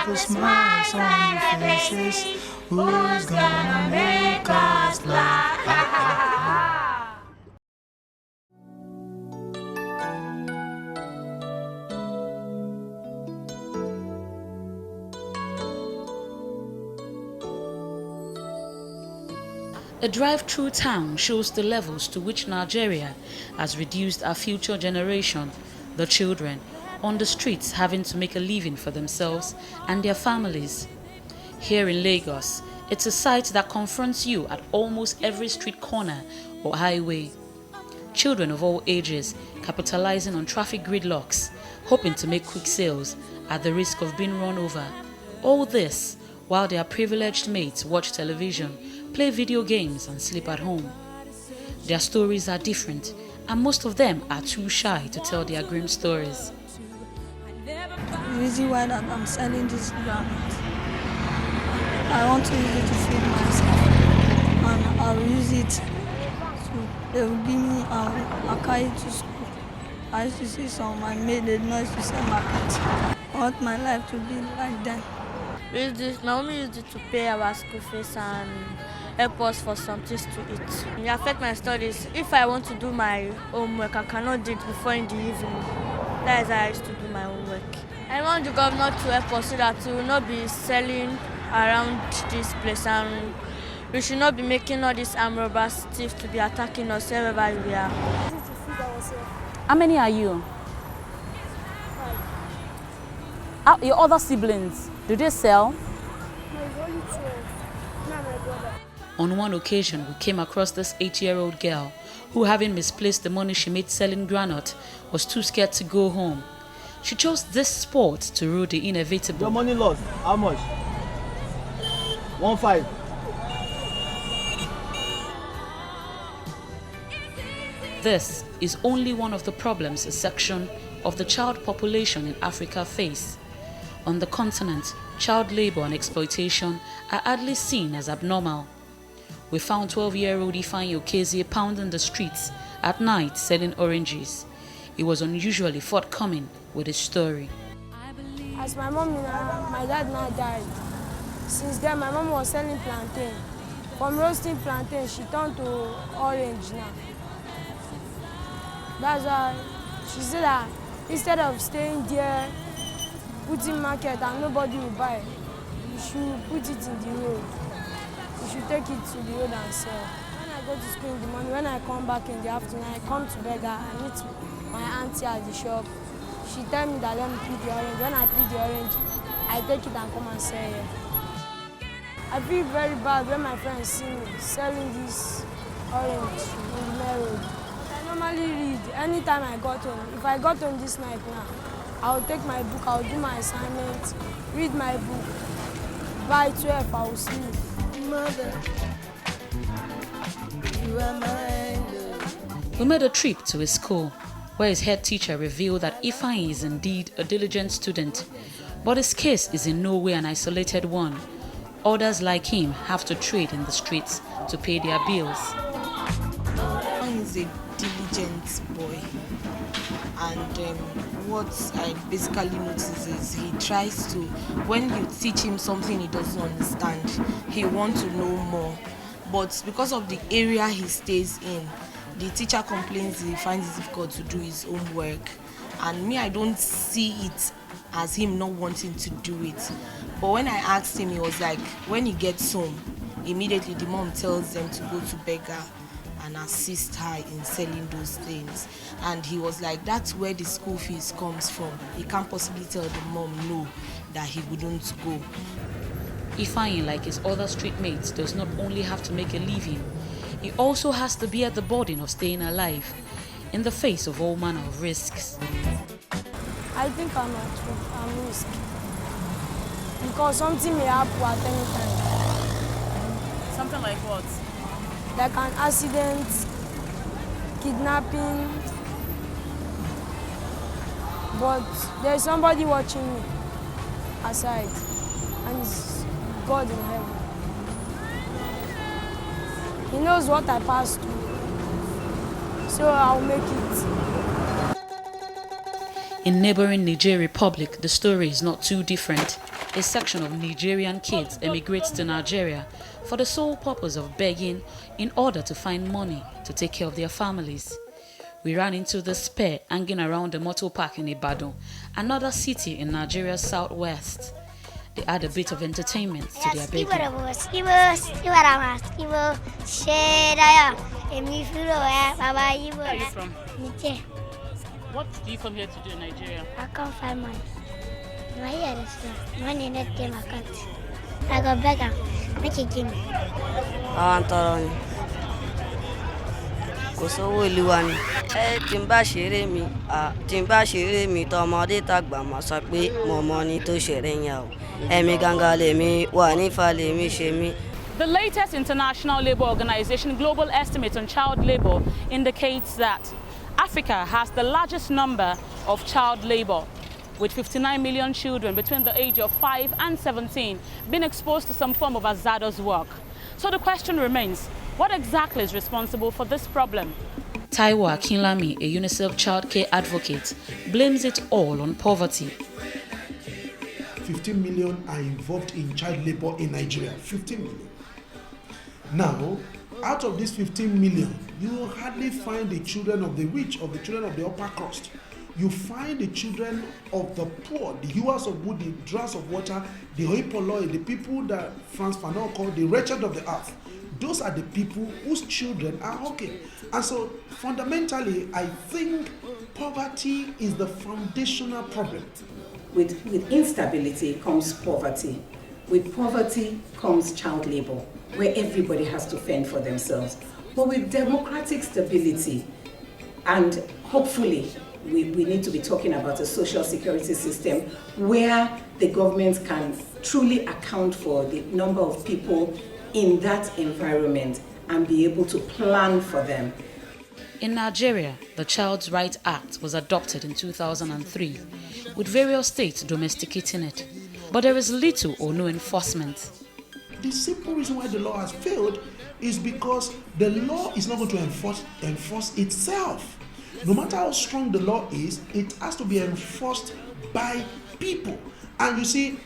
put smiles on your faces. Who's gonna make us laugh? A drive-through town shows the levels to which Nigeria has reduced our future generation, the children, on the streets having to make a living for themselves and their families. Here in Lagos, it's a sight that confronts you at almost every street corner or highway. Children of all ages capitalizing on traffic gridlocks, hoping to make quick sales at the risk of being run over. All this while their privileged mates watch television, play video games and sleep at home. Their stories are different, and most of them are too shy to tell their grim stories. The reason why that I'm selling this garment, I want to use it to feed myself, and I'll use it to, they will give me, I'll carry it to school. I used to see some of my mates, they know to sell market. I want my life to be like them. My mom used it to pay our school fees and help us for some things to eat. It affects my studies. If I want to do my homework, I cannot do it before in the evening. That is how I used to do my homework. I want the governor to help us so that we will not be selling around this place, and we should not be making all these armed robbers thieves to be attacking us wherever we are. How many are you? 5. Your other siblings, do they sell? No, it's only 12. Now my brother. On one occasion, we came across this 8-year-old girl who, having misplaced the money she made selling granite, was too scared to go home. She chose this sport to rule the inevitable. Your money lost, how much? 1.5. This is only one of the problems a section of the child population in Africa face. On the continent, child labor and exploitation are hardly seen as abnormal. We found 12-year-old Ifeanyi Okezie pounding the streets at night selling oranges. He was unusually forthcoming with his story. As my mom, my dad now died. Since then, my mom was selling plantain. From roasting plantain, she turned to orange now. That's why she said that instead of staying there, putting market and nobody will buy, you should put it in the road. You should take it to the road and sell. When I go to school in the morning, when I come back in the afternoon, I come to beggar, I meet my auntie at the shop. She tell me that let me pick the orange. When I pick the orange, I take it and come and sell it. I feel very bad when my friends see me selling this orange in the main road. I normally read anytime I got home. If I got home this night now, I'll take my book, I'll do my assignment, read my book. By 12, I will sleep. Mother, you are my love. We made a trip to his school, where his head teacher revealed that Ifeanyi is indeed a diligent student, but his case is in no way an isolated one. Others like him have to trade in the streets to pay their bills. He's a diligent boy, and what I basically notice is he tries to, when you teach him something he doesn't understand, he wants to know more. But because of the area he stays in, the teacher complains he finds it difficult to do his homework. And me, I don't see it as him not wanting to do it. But when I asked him, he was like, when he gets home, immediately the mom tells them to go to beggar and assist her in selling those things. And he was like, that's where the school fees comes from. He can't possibly tell the mom no, that he wouldn't go. Ifeanyi, like his other street mates, does not only have to make a living, he also has to bear the burden of staying alive in the face of all manner of risks. I think I'm risk. Because something may happen at any time. Something like what? Like an accident, kidnapping. But there's somebody watching me aside, and it's God in heaven. He knows what I passed through, so I'll make it. In neighboring Niger Republic, the story is not too different. A section of Nigerian kids emigrates to Nigeria for the sole purpose of begging in order to find money to take care of their families. We ran into this pair hanging around the motor park in Ibadan, another city in Nigeria's southwest. They add a bit of entertainment to their begging. Where are you from? Niger. What do you come here to do in Nigeria? I come 5 months. My here is money not in my country. I go back and make it give me. Kò sówó ìlú wa ni. Tí n bá ṣeré mi tọmọdé tàgbà máa sọ pé mo mọ ní tó ṣeré yẹn o. Ẹ̀mí gangan lèmi wà nífà lèmi ṣe mí. The latest International Labour Organization global estimate on child labour indicates that Africa has the largest number of child labour, with 59 million children between the age of 5 and 17 being exposed to some form of hazardous work. So the question remains, what exactly is responsible for this problem? Taiwo Akinlami, a UNICEF child care advocate, blames it all on poverty. 15 million are involved in child labor in Nigeria. 15 million. Now, out of these 15 million, you will hardly find the children of the rich or the children of the upper crust. You find the children of the poor, the hewers of wood, the drawers of water, the hoi polloi, the people that Frantz Fanon called the wretched of the earth. Those are the people whose children are hawking. And so, fundamentally, I think poverty is the foundational problem. With instability comes poverty. With poverty comes child labor, where everybody has to fend for themselves. But with democratic stability, and hopefully we need to be talking about a social security system where the government can truly account for the number of people in that environment and be able to plan for them. In Nigeria, the Child's Rights Act was adopted in 2003, with various states domesticating it. But there is little or no enforcement. The simple reason why the law has failed is because the law is not going to enforce itself. No matter how strong the law is, it has to be enforced by people. And you see,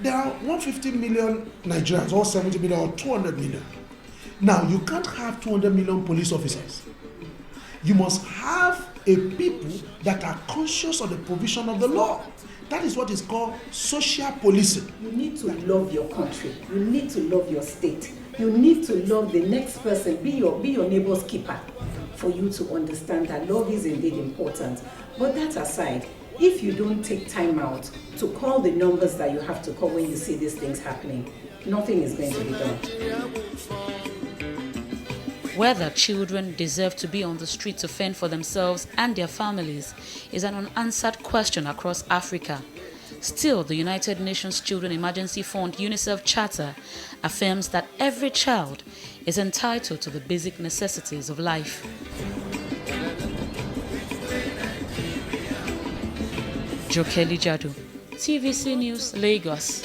there are 150 million Nigerians, or 70 million, or 200 million. Now, you can't have 200 million police officers. You must have a people that are conscious of the provision of the law. That is what is called social policing. You need to love your country. You need to love your state. You need to love the next person. Be your neighbor's keeper for you to understand that love is indeed important. But that aside, if you don't take time out to call the numbers that you have to call when you see these things happening, nothing is going to be done. Whether children deserve to be on the street to fend for themselves and their families is an unanswered question across Africa. Still, the United Nations Children Emergency Fund UNICEF Charter affirms that every child is entitled to the basic necessities of life. Lijadu, TVC News, Lagos.